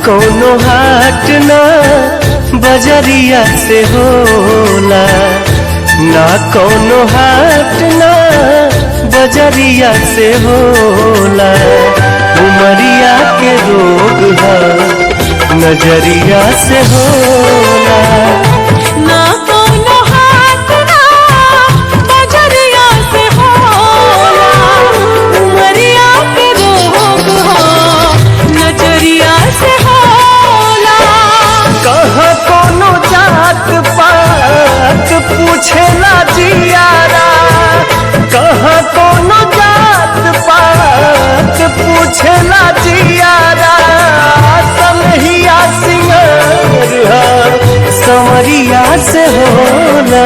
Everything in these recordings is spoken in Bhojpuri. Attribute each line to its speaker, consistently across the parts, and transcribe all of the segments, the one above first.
Speaker 1: कोनो हाट ना बजरिया से होला, ना कोनो हाट ना बजरिया से होला। उमरिया के रोग है नजरिया से होला।
Speaker 2: ना कोनो हाट ना बजरिया से होला, उमरिया के रोग हो नजरिया से होला।
Speaker 1: कहाँ कोनो जात पात पूछेला जियारा, कहाँ कोनो जात पात पूछेला जियारा। सनहिया सिंगार संवरिया से होला।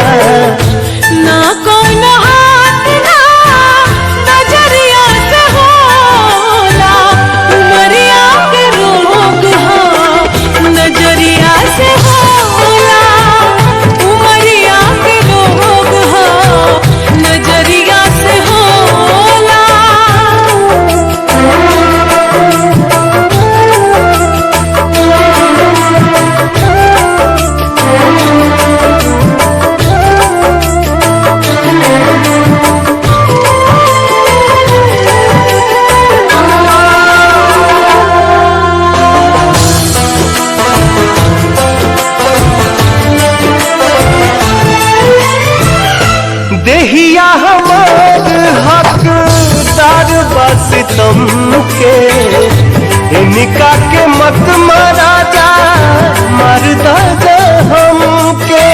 Speaker 2: ना कोनो हाट ना बजरिया से होला, उमरिया के रोग हो नजरिया से होला। उमरिया के रोग हो नजरिया से होला।
Speaker 1: देहिया हमार हकदार बस तुम के, इनका के मत मारा जा मरदा जा हमके।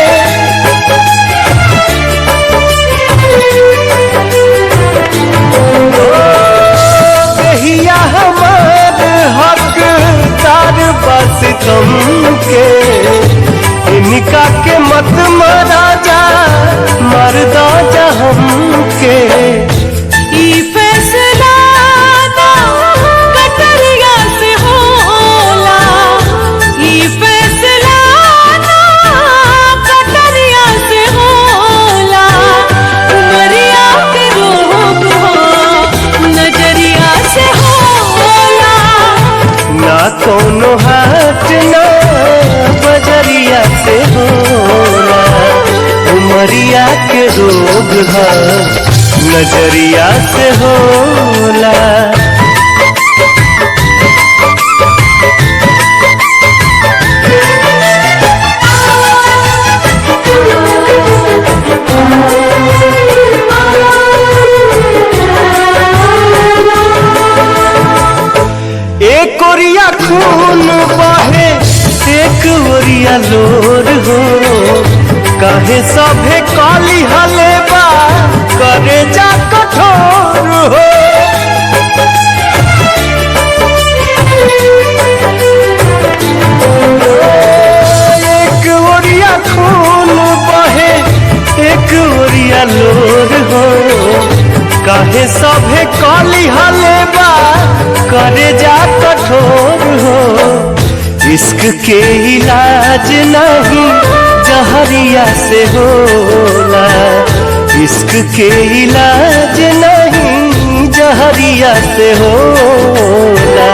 Speaker 1: देहिया हमार हकदार बस तुम के, इनका के मत मारा जा मरदा जा हमके।
Speaker 2: ई फैसला ना कटरिया से होला, ई फैसला ना कटरिया से होला। उमरिया के रोग हो नजरिया से होला।
Speaker 1: ना कोनो हाट ना बजरिया से होला। उमरिया के रोग है नजरिया से होला। एक ओरिया खून बहे एक ओरिया लोर हो, काहे सभे काली हलेबा करे जा कठोर हो। एक ओरिया खून बहे एक ओरिया लोर हो, काहे सभे काली हलेबा करे जा कठोर हो। इश्क के इलाज नहीं जहरिया से होला, इश्क के इलाज नहीं जहरिया से होला।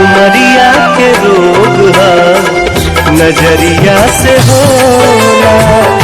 Speaker 1: उमरिया के रोग है नजरिया से होला।